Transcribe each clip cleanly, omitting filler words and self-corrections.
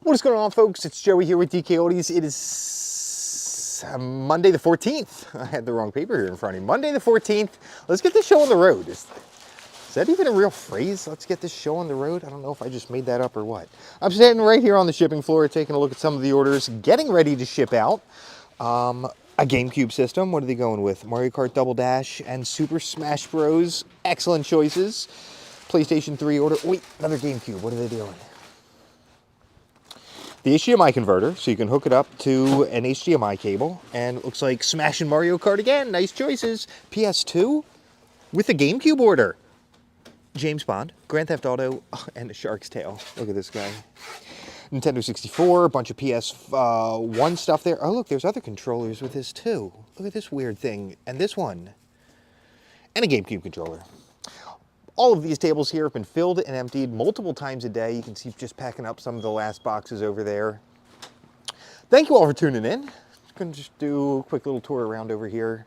What is going on, folks? It's Joey here with DKOldies. It is Monday the 14th. I had the wrong paper here in front of me. Monday the 14th. Let's get this show on the road. Is that even a real phrase? Let's get this show on the road? I don't know if I just made that up or what. I'm standing right here on the shipping floor, taking a look at some of the orders, getting ready to ship out. A GameCube system. What are they going with? Mario Kart Double Dash and Super Smash Bros. Excellent choices. PlayStation 3 order. Wait, another GameCube. What are they doing? The HDMI converter, so you can hook it up to an HDMI cable, and it looks like Smash and Mario Kart again. Nice choices. PS2 with a GameCube order. James Bond, Grand Theft Auto, and a Shark's Tale. Look at this guy. Nintendo 64, a bunch of PS1 stuff there. Oh, look, there's other controllers with this too. Look at this weird thing, and this one. And a GameCube controller. All of these tables here have been filled and emptied multiple times a day. You can see just packing up some of the last boxes over there. Thank you all for tuning in. Going to just do a quick little tour around over here.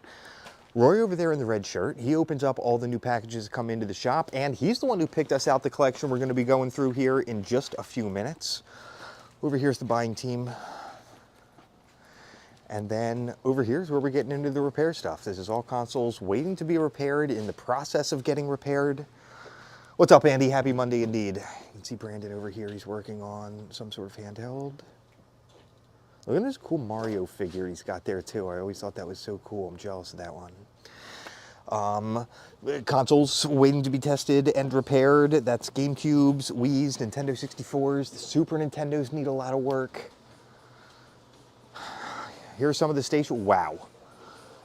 Roy over there in the red shirt, he opens up all the new packages that come into the shop, and he's the one who picked us out the collection we're going to be going through here in just a few minutes. Over here's the buying team. And then over here is where we're getting into the repair stuff. This is all consoles waiting to be repaired, in the process of getting repaired. What's up, Andy? Happy Monday indeed. You can see Brandon over here. He's working on some sort of handheld. Look at this cool Mario figure he's got there too. I always thought that was so cool. I'm jealous of that one. Consoles waiting to be tested and repaired. That's GameCubes, Wii's, Nintendo 64s. The Super Nintendos need a lot of work. Here's some of the station. Wow.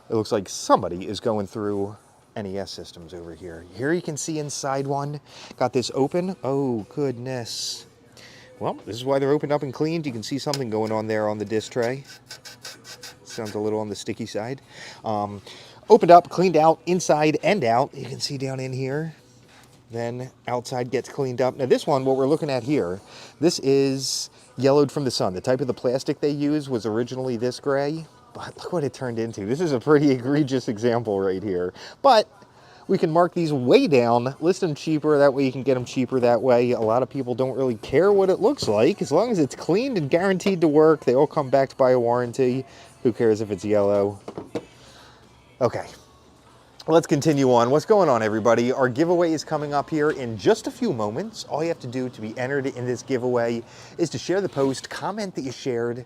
It looks like somebody is going through NES systems over here. Here you can see inside one. Got this open. Oh, goodness. Well, this is why they're opened up and cleaned. You can see something going on there on the disc tray. Sounds a little on the sticky side. Opened up, cleaned out, inside and out. You can see down in here. Then outside gets cleaned up. Now this one, what we're looking at here, this is yellowed from the sun. The type of the plastic they use was originally this gray, but look what it turned into. This is a pretty egregious example right here. But we can mark these way down, list them cheaper, that way you can get them cheaper that way. A lot of people don't really care what it looks like. As long as it's cleaned and guaranteed to work, they all come backed by a warranty. Who cares if it's yellow? Okay. Let's continue on. What's going on, everybody? Our giveaway is coming up here in just a few moments. All you have to do to be entered in this giveaway is to share the post, comment that you shared.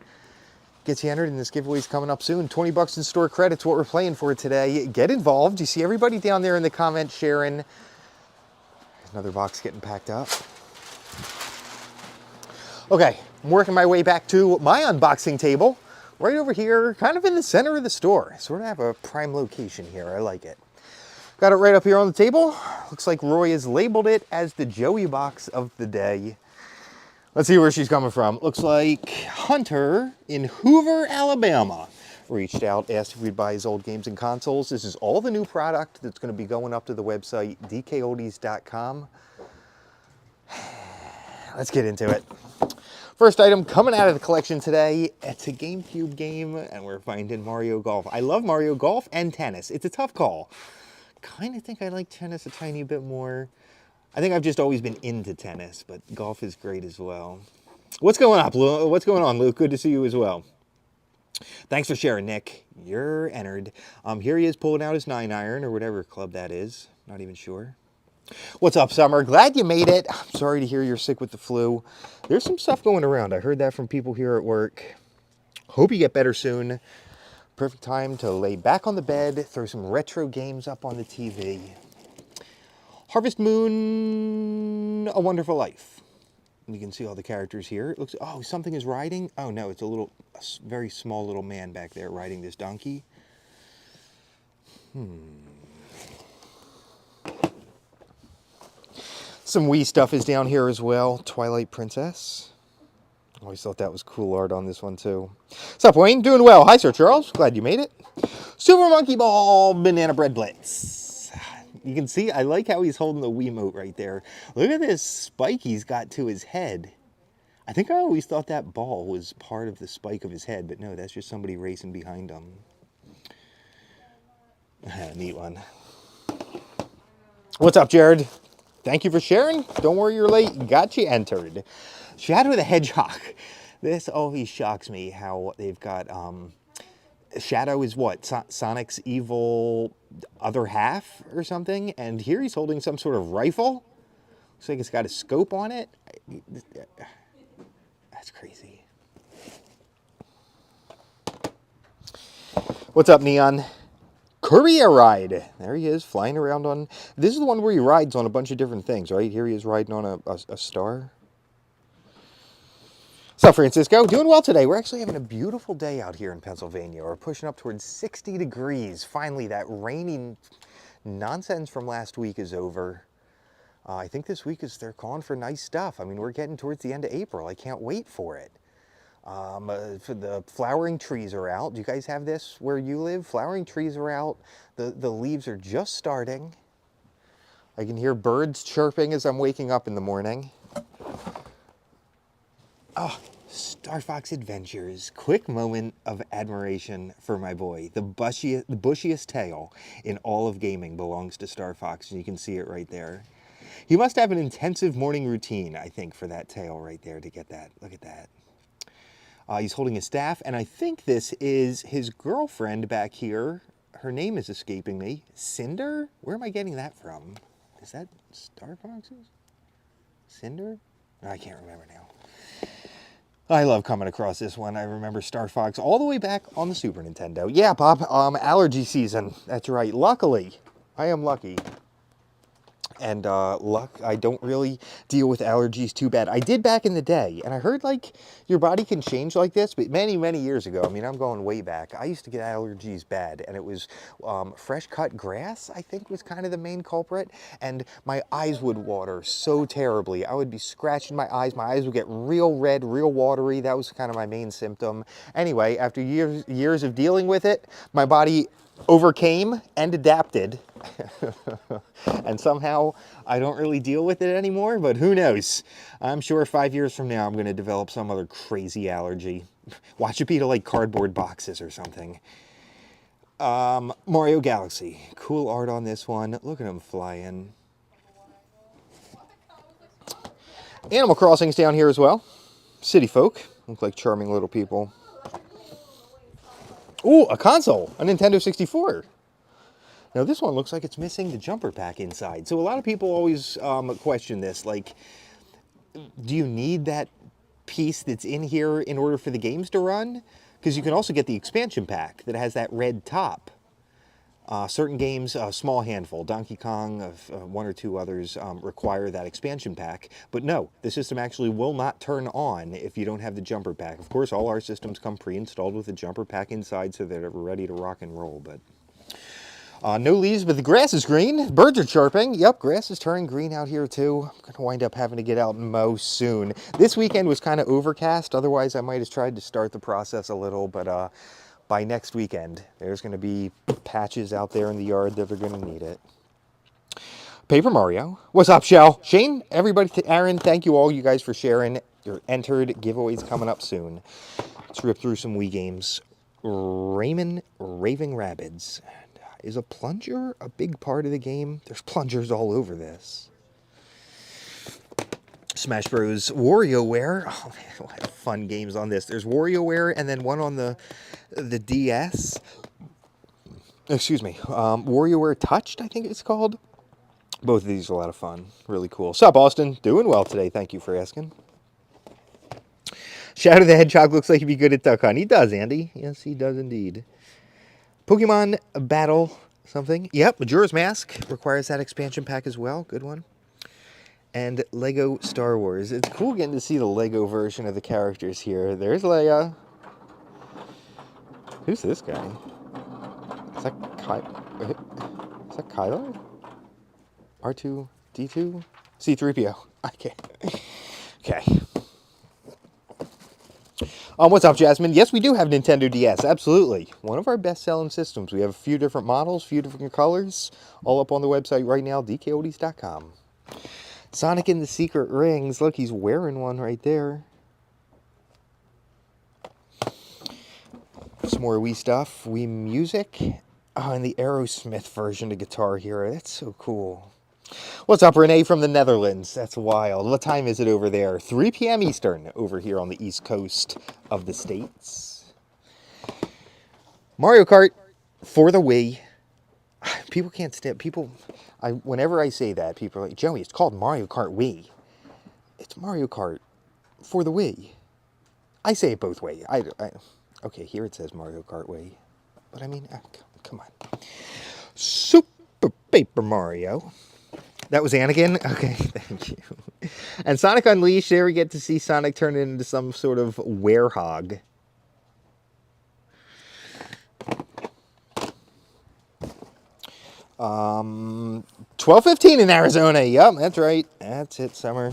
Gets you entered, and this giveaway is coming up soon. 20 bucks in store credits, what we're playing for today. Get involved. You see everybody down there in the comments sharing. There's another box getting packed up. Okay, I'm working my way back to my unboxing table. Right over here, kind of in the center of the store. Sort of have a prime location here. I like it. Got it right up here on the table. Looks like Roy has labeled it as the Joey box of the day. Let's see where she's coming from. Looks like Hunter in Hoover, Alabama reached out, asked if we'd buy his old games and consoles. This is all the new product that's going to be going up to the website, DKOldies.com. Let's get into it. First item coming out of the collection today, it's a GameCube game, and we're finding Mario Golf. I love Mario Golf and tennis. It's a tough call. Kind of think I like tennis a tiny bit more. I think I've just always been into tennis, but golf is great as well. What's going on, What's going on, Luke? Good to see you as well. Thanks for sharing, Nick. You're entered. Here he is pulling out his 9-iron, or whatever club that is. Not even sure. What's up, Summer? Glad you made it. I'm sorry to hear you're sick with the flu. There's some stuff going around. I heard that from people here at work. Hope you get better soon. Perfect time to lay back on the bed, throw some retro games up on the TV. Harvest Moon, A Wonderful Life. You can see all the characters here. It looks, oh, something is riding. Oh no, it's a very small little man back there riding this donkey. Some Wii stuff is down here as well. Twilight Princess. Always thought that was cool art on this one too. What's up, Wayne? Doing well. Hi, Sir Charles. Glad you made it. Super Monkey Ball Banana Bread Blitz. You can see, I like how he's holding the Wiimote right there. Look at this spike he's got to his head. I think I always thought that ball was part of the spike of his head, but no, that's just somebody racing behind him. Neat one. What's up, Jared? Thank you for sharing. Don't worry you're late. Got you entered. Shadow the Hedgehog. This always shocks me how they've got Shadow is what? Sonic's evil other half or something? And here he's holding some sort of rifle. Looks like it's got a scope on it. That's crazy. What's up, Neon? Courier ride. There he is, flying around on... This is the one where he rides on a bunch of different things, right? Here he is riding on a star. What's up, Francisco? Doing well today. We're actually having a beautiful day out here in Pennsylvania. We're pushing up towards 60 degrees. Finally, that rainy nonsense from last week is over. I think this week they're calling for nice stuff. I mean, we're getting towards the end of April. I can't wait for it. The flowering trees are out. Do you guys have this where you live? Flowering trees are out. The leaves are just starting. I can hear birds chirping as I'm waking up in the morning. Oh, Star Fox Adventures. Quick moment of admiration for my boy. The bushiest tail in all of gaming belongs to Star Fox, and you can see it right there. He must have an intensive morning routine, I think, for that tail right there to get that. Look at that. He's holding his staff, and I think this is his girlfriend back here. Her name is escaping me. Cinder? Where am I getting that from? Is that Star Fox's? Cinder? I can't remember now. I love coming across this one. I remember Star Fox all the way back on the Super Nintendo. Yeah, Pop, allergy season. That's right. Luckily, I am lucky. And I don't really deal with allergies too bad. I did back in the day, and I heard like your body can change like this, but many, many years ago, I mean, I'm going way back, I used to get allergies bad, and it was fresh cut grass, I think was kind of the main culprit, and my eyes would water so terribly. I would be scratching my eyes would get real red, real watery. That was kind of my main symptom. Anyway, after years of dealing with it, my body overcame and adapted. And somehow I don't really deal with it anymore, but who knows? I'm sure 5 years from now I'm going to develop some other crazy allergy. Watch it be to like cardboard boxes or something. Mario Galaxy. Cool art on this one. Look at him flying. Animal Crossing's down here as well. City folk. Look like charming little people. Ooh, a console, a Nintendo 64. Now this one looks like it's missing the jumper pack inside. So a lot of people always question this, like, do you need that piece that's in here in order for the games to run? Because you can also get the expansion pack that has that red top. Certain games, a small handful, Donkey Kong, one or two others, require that expansion pack. But no, the system actually will not turn on if you don't have the jumper pack. Of course, all our systems come pre-installed with the jumper pack inside so they're ready to rock and roll. But no leaves, but the grass is green. Birds are chirping. Yep, grass is turning green out here too. I'm going to wind up having to get out and mow soon. This weekend was kind of overcast. Otherwise, I might have tried to start the process a little, but by next weekend, there's going to be patches out there in the yard that are going to need it. Paper Mario. What's up, Shell? Shane, everybody, Aaron, thank you all you guys for sharing. You're entered. Giveaways coming up soon. Let's rip through some Wii games. Raving Rabbids. Is a plunger a big part of the game? There's plungers all over this. Smash Bros. WarioWare. Oh man, we'll have fun games on this. There's WarioWare and then one on the DS. Excuse me. WarioWare Touched, I think it's called. Both of these are a lot of fun. Really cool. Sup, Austin? Doing well today. Thank you for asking. Shadow the Hedgehog looks like he'd be good at Duck Hunt. He does, Andy. Yes, he does indeed. Pokemon Battle something. Yep, Majora's Mask requires that expansion pack as well. Good one. And Lego Star Wars. It's cool getting to see the Lego version of the characters here. There's Leia. Who's this guy? Is that Kylo? R2-D2? C-3PO. Okay. Okay. What's up, Jasmine? Yes, we do have Nintendo DS. Absolutely. One of our best-selling systems. We have a few different models, a few different colors, all up on the website right now, DKOldies.com. Sonic and the Secret Rings. Look, he's wearing one right there. Some more Wii stuff. Wii Music. Oh, and the Aerosmith version of Guitar Hero. That's so cool. What's up, Renee from the Netherlands? That's wild. What time is it over there? 3 p.m. Eastern over here on the east coast of the States. Mario Kart for the Wii. People can't stand people. Whenever I say that, people are like, Joey, it's called Mario Kart Wii. It's Mario Kart for the Wii. I say it both ways. Okay, here it says Mario Kart Wii. But I mean, come on. Super Paper Mario. That was Anakin? Okay, thank you. And Sonic Unleashed, there we get to see Sonic turn into some sort of werehog. Um, 12:15 in Arizona. Yep, that's right. That's it, summer.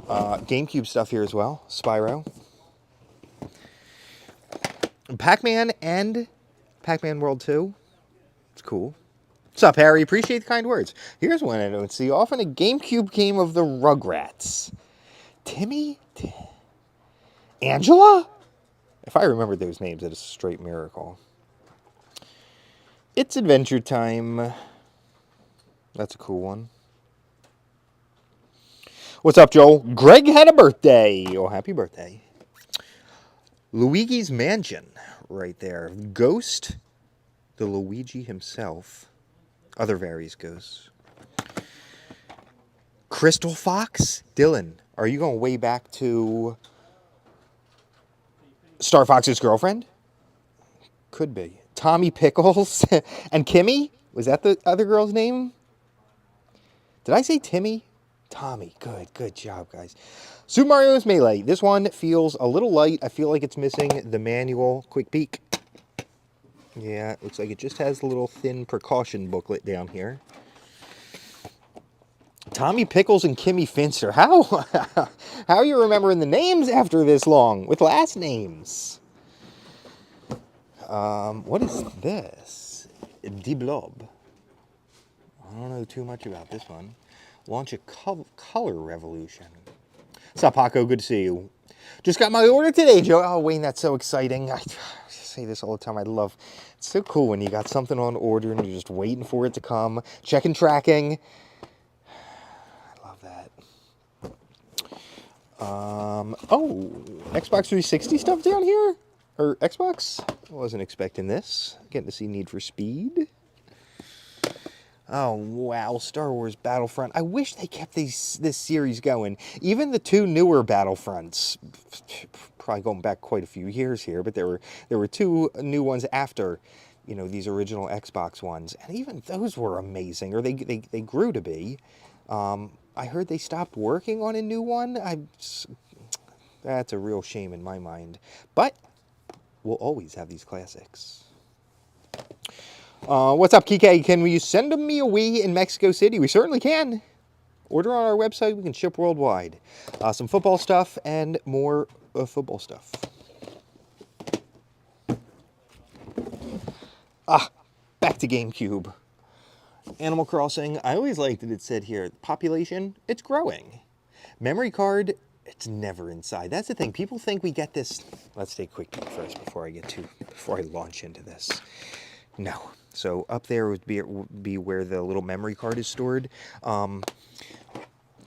GameCube stuff here as well. Spyro. Pac-Man and Pac-Man World 2. It's cool. What's up, Harry? Appreciate the kind words. Here's one I don't see often. A GameCube game of the Rugrats. Timmy? Angela? If I remember those names, it is a straight miracle. It's Adventure Time. That's a cool one. What's up, Joel? Greg had a birthday. Oh, happy birthday. Luigi's Mansion right there. Ghost, the Luigi himself. Other various ghosts. Crystal Fox? Dylan, are you going way back to Star Fox's girlfriend? Could be. Tommy Pickles and Kimmy? Was that the other girl's name? Did I say Timmy? Tommy. Good job, guys. Super Mario's Melee. This one feels a little light. I feel like it's missing the manual. Quick peek. Yeah, it looks like it just has a little thin precaution booklet down here. Tommy Pickles and Kimmy Finster. How are you remembering the names after this long with last names? What is this? D-Blob. I don't know too much about this one. Launch a color revolution. What's up, Paco? Good to see you. Just got my order today, Joe. Oh, Wayne, that's so exciting. I say this all the time. It's so cool when you got something on order and you're just waiting for it to come. Checking tracking. I love that. Oh, Xbox 360 stuff down here? Or Xbox? I wasn't expecting this. Getting to see Need for Speed. Oh, wow. Star Wars Battlefront. I wish they kept this series going. Even the two newer Battlefronts, probably going back quite a few years here, but there were two new ones after, these original Xbox ones. And even those were amazing, or they grew to be. I heard they stopped working on a new one. That's a real shame in my mind. But we'll always have these classics. What's up, Kike? Can you send me a Wii in Mexico City? We certainly can. Order on our website. We can ship worldwide. Some football stuff and more football stuff. Back to GameCube. Animal Crossing. I always liked that it said here, population, it's growing. Memory card, it's never inside. That's the thing. People think we get this. Let's take a quick peek first before I launch into this. No. So up there would be where the little memory card is stored.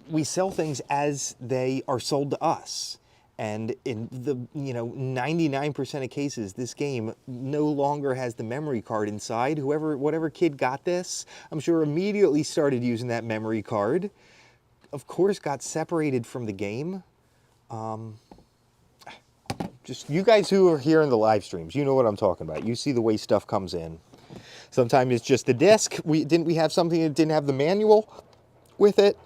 We sell things as they are sold to us. And in the 99% of cases, this game no longer has the memory card inside. Whatever kid got this, I'm sure immediately started using that memory card. Of course, got separated from the game. Just you guys who are here in the live streams, you know what I'm talking about. You see the way stuff comes in. Sometimes it's just the disc. Didn't we have something that didn't have the manual with it?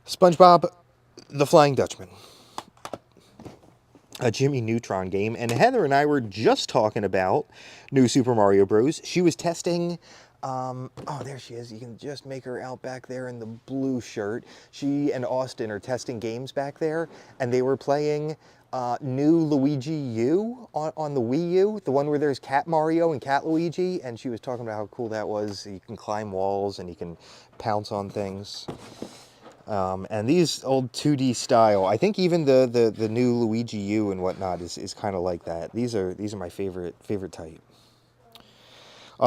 SpongeBob, the Flying Dutchman. A Jimmy Neutron game. And Heather and I were just talking about New Super Mario Bros. She was testing... oh, there she is. You can just make her out back there in the blue shirt. She and Austin are testing games back there. And they were playing... new Luigi U on the Wii U, the one where there's Cat Mario and Cat Luigi, and she was talking about how cool that was. You can climb walls and you can pounce on things. And these old 2D style, I think even the new Luigi U and whatnot is kind of like that. These are my favorite type.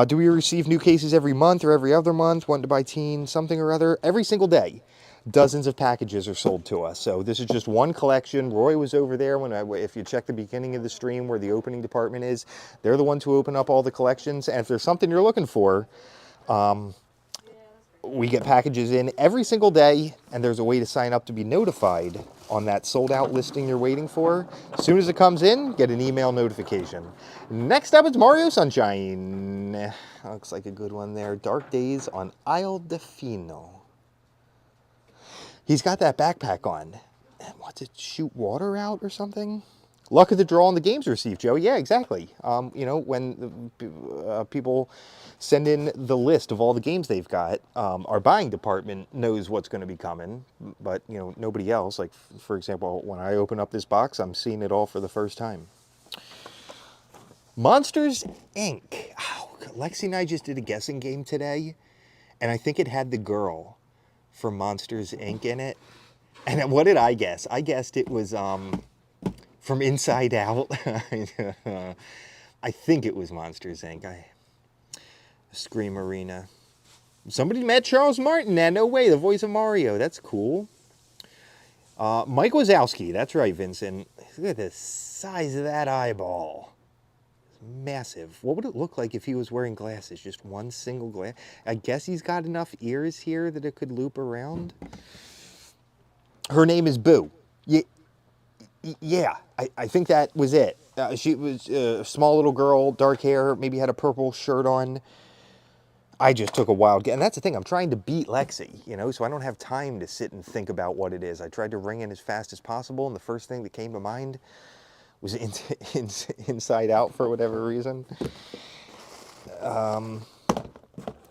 Do we receive new cases every month or every other month? Want to buy teen, something or other? Every single day. Dozens of packages are sold to us. So this is just one collection. Roy was over there if you check the beginning of the stream where the opening department is, they're the ones who open up all the collections. And if there's something you're looking for, we get packages in every single day, and there's a way to sign up to be notified on that sold out listing you're waiting for. As soon as it comes in, get an email notification. Next up, it's Mario Sunshine. Looks like a good one there. Dark Days on Isle de Fino. He's got that backpack on. And what's it, shoot water out or something? Luck of the draw on the games received, Joe. Yeah, exactly. You know, when people send in the list of all the games they've got, our buying department knows what's going to be coming, but, you know, nobody else. Like, for example, when I open up this box, I'm seeing it all for the first time. Monsters, Inc. Oh, Lexi and I just did a guessing game today, and I think it had the girl from Monsters, Inc. in it. And what did I guess? I guessed it was from Inside Out. I think it was Monsters, Inc. Scream Arena. Somebody met Charles Martin. No way, the voice of Mario. That's cool. Mike Wazowski. That's right, Vincent. Look at the size of that eyeball. Massive. What would it look like if he was wearing glasses? Just one single glass? I guess he's got enough ears here that it could loop around. Her name is Boo. Yeah, I think that was it. She was a small little girl, dark hair, maybe had a purple shirt on. I just took a wild guess. And that's the thing, I'm trying to beat Lexi, you know, so I don't have time to sit and think about what it is. I tried to ring in as fast as possible, and the first thing that came to mind was Inside Out for whatever reason.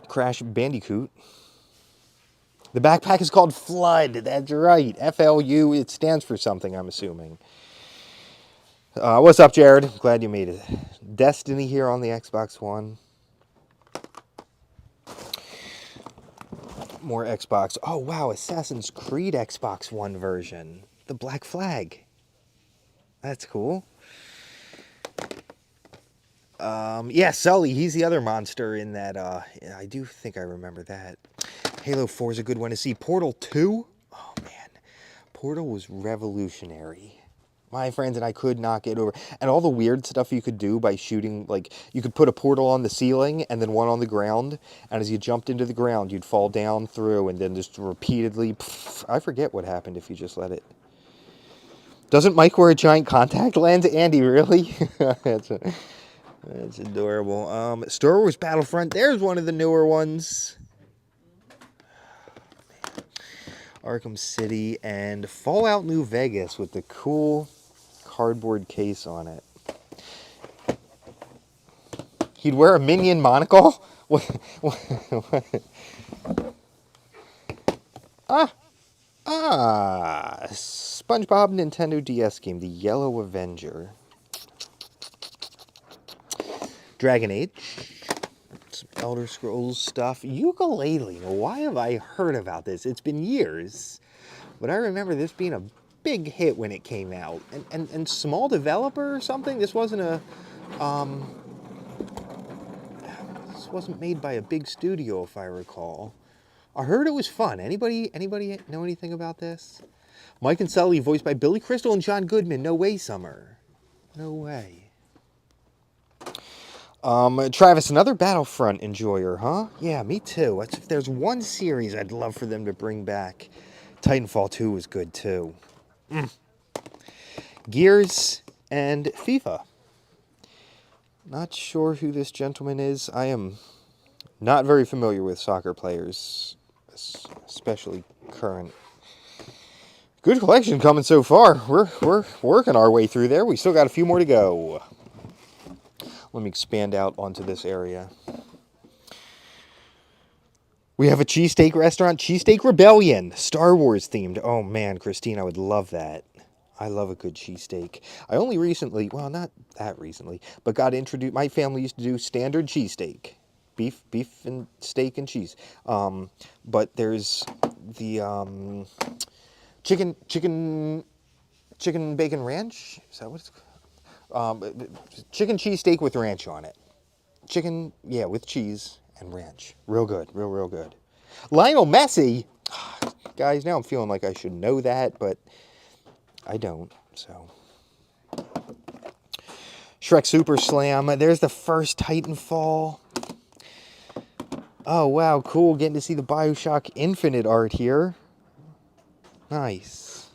Crash Bandicoot. The backpack is called Flood. That's right. FLU. It stands for something, I'm assuming. What's up, Jared? Glad you made it. Destiny here on the Xbox One. More Xbox. Oh, wow. Assassin's Creed Xbox One version. The Black Flag. That's cool. Yeah, Sully. He's the other monster in that. I do think I remember that. Halo 4 is a good one to see. Portal 2? Oh, man. Portal was revolutionary. My friends and I could not get over. And all the weird stuff you could do by shooting, like, you could put a portal on the ceiling and then one on the ground. And as you jumped into the ground, you'd fall down through and then just repeatedly... I forget what happened if you just let it... Doesn't Mike wear a giant contact lens? Andy, really? That's adorable. Star Wars Battlefront. There's one of the newer ones. Arkham City and Fallout New Vegas with the cool cardboard case on it. He'd wear a Minion monocle? SpongeBob Nintendo DS game, The Yellow Avenger. Dragon Age. Some Elder Scrolls stuff. Yooka-Laylee. Now, why have I heard about this? It's been years, but I remember this being a big hit when it came out. And small developer or something? This wasn't a... this wasn't made by a big studio, if I recall. I heard it was fun. Anybody know anything about this? Mike and Sully, voiced by Billy Crystal and John Goodman. No way, Summer. No way. Travis, another Battlefront enjoyer, huh? Yeah, me too. If there's one series I'd love for them to bring back, Titanfall 2 was good too. Gears and FIFA. Not sure who this gentleman is. I am not very familiar with soccer players, especially current. Good collection coming so far. We're working our way through there. We still got a few more to go. Let me expand out onto this area. We have a cheesesteak restaurant, Cheesesteak Rebellion, Star Wars themed. Oh man, Christine, I would love that. I love a good cheesesteak. I only recently, well, not that recently, but got introduced. My family used to do standard cheesesteak, beef and steak and cheese. But there's the chicken bacon ranch. Is that what it's called? Chicken cheesesteak with ranch on it. chicken, yeah, with cheese and ranch. Real good, real good. Lionel Messi, guys, now I'm feeling like I should know that, but I don't, so. Shrek Super Slam, there's the first Titanfall. Oh, wow, cool, getting to see the Bioshock Infinite art here. Nice.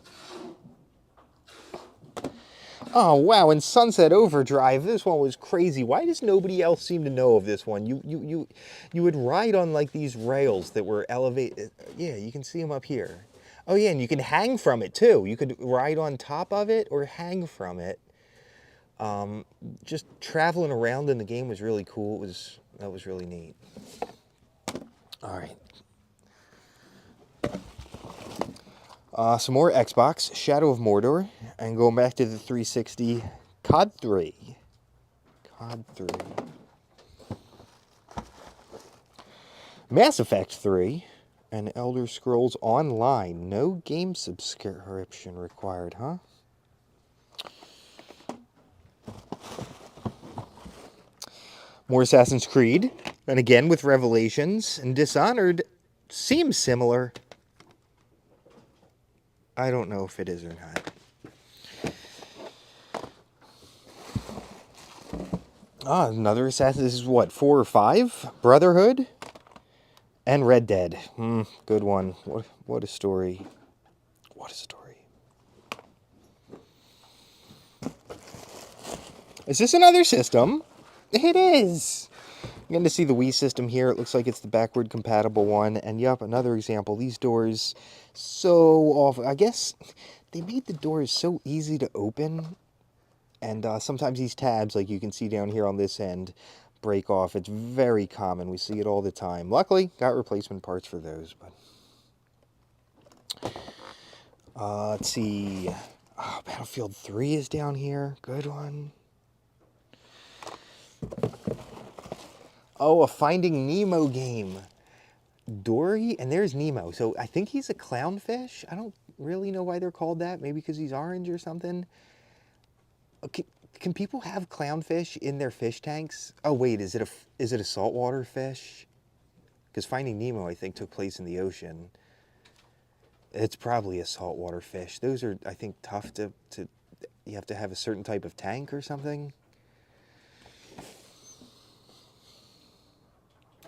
Oh, wow, and Sunset Overdrive, this one was crazy. Why does nobody else seem to know of this one? You would ride on, like, these rails that were elevated. Yeah, you can see them up here. Oh, yeah, and you can hang from it, too. You could ride on top of it or hang from it. Just traveling around in the game was really cool. That was really neat. All right. Some more Xbox, Shadow of Mordor, and going back to the 360, COD 3. COD 3. Mass Effect 3, and Elder Scrolls Online. No game subscription required, huh? More Assassin's Creed, and again with Revelations, and Dishonored seems similar. I don't know if it is or not. Another Assassin. This is what, 4 or 5? Brotherhood and Red Dead. Good one. What a story. What a story. Is this another system? It is. I'm getting to see the Wii system here. It looks like it's the backward compatible one. And yup, another example. These doors, so off. I guess they made the doors so easy to open. And sometimes these tabs, like you can see down here on this end, break off. It's very common. We see it all the time. Luckily, got replacement parts for those. But let's see. Oh, Battlefield 3 is down here. Good one. Oh, a Finding Nemo game. Dory, and there's Nemo. So I think he's a clownfish. I don't really know why they're called that. Maybe because he's orange or something. Can people have clownfish in their fish tanks? Oh wait, is it a saltwater fish? Because Finding Nemo, I think, took place in the ocean. It's probably a saltwater fish. Those are, I think, tough to. You have to have a certain type of tank or something.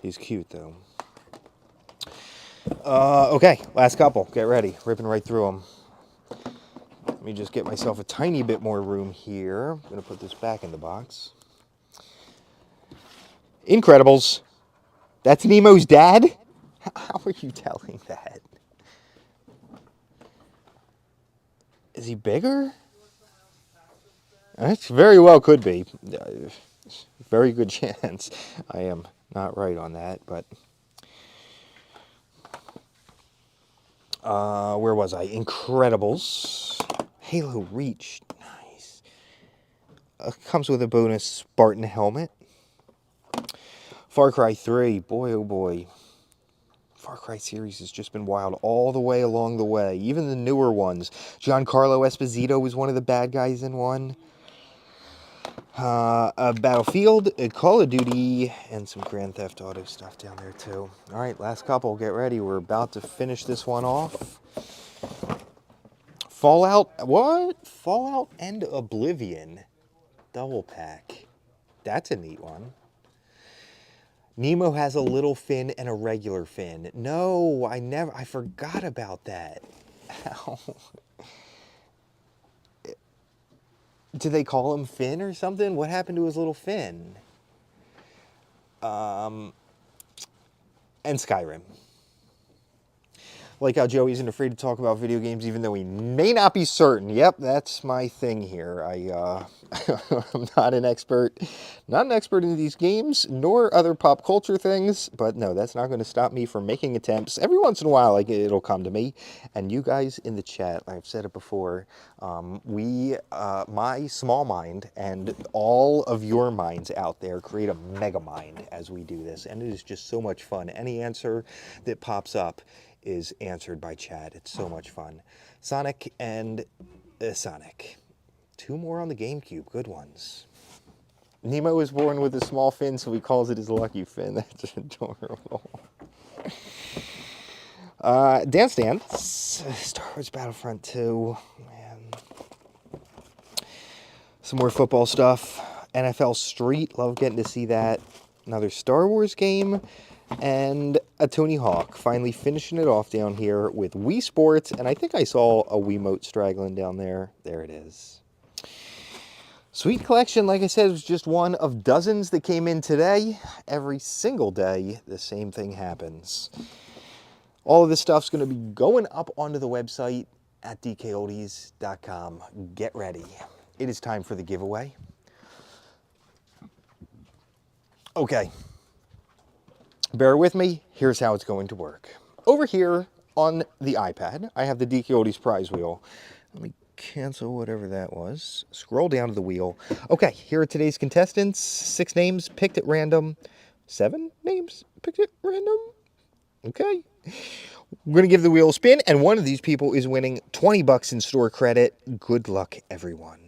He's cute though. Okay, last couple. Get ready. Ripping right through them. Let me just get myself a tiny bit more room here. I'm going to put this back in the box. Incredibles. That's Nemo's dad? How are you telling that? Is he bigger? It very well could be. Very good chance. I am not right on that, but... where was I? Incredibles. Halo Reach. Nice. Comes with a bonus Spartan helmet. Far Cry 3. Boy, oh boy. Far Cry series has just been wild all the way along the way. Even the newer ones. Giancarlo Esposito was one of the bad guys in one. A Battlefield, a Call of Duty, and some Grand Theft Auto stuff down there too. All right, last couple. Get ready. We're about to finish this one off. Fallout, what? Fallout and Oblivion. Double pack. That's a neat one. Nemo has a little fin and a regular fin. No, I forgot about that. Ow. Did they call him Finn or something? What happened to his little fin? And Skyrim. Like how Joey isn't afraid to talk about video games even though he may not be certain. Yep, that's my thing here. I'm not an expert in these games, nor other pop culture things, but no, that's not going to stop me from making attempts. Every once in a while, it'll come to me, and you guys in the chat, I've said it before, my small mind and all of your minds out there create a mega mind as we do this, and it is just so much fun. Any answer that pops up is answered by chat. It's so much fun. Sonic and Sonic. 2 more on the GameCube. Good ones. Nemo was born with a small fin, so he calls it his lucky fin. That's adorable. Dance Dance, Star Wars Battlefront 2, man. Some more football stuff. NFL Street, love getting to see that. Another Star Wars game, and a Tony Hawk. Finally finishing it off down here with Wii Sports, and I think I saw a Wiimote straggling down there. There it is. Sweet collection, like I said, was just one of dozens that came in today. Every single day, the same thing happens. All of this stuff's going to be going up onto the website at DKOldies.com. Get ready. It is time for the giveaway. Okay. Bear with me. Here's how it's going to work. Over here on the iPad, I have the DK Oldies prize wheel. Let me cancel whatever that was. Scroll down to the wheel. Okay, here are today's contestants. 6 names picked at random. 7 names picked at random. Okay. We're going to give the wheel a spin, and one of these people is winning 20 bucks in store credit. Good luck, everyone.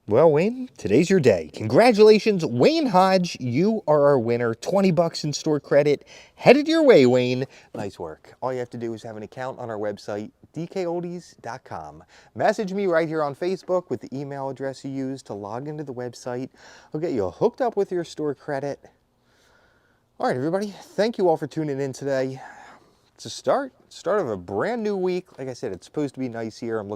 Well, Wayne, today's your day. Congratulations, Wayne Hodge. You are our winner. 20 bucks in store credit. Headed your way, Wayne. Nice work. All you have to do is have an account on our website, DKOldies.com. Message me right here on Facebook with the email address you used to log into the website. I'll get you hooked up with your store credit. All right, everybody. Thank you all for tuning in today. It's a start of a brand new week. Like I said, it's supposed to be nice here. I'm looking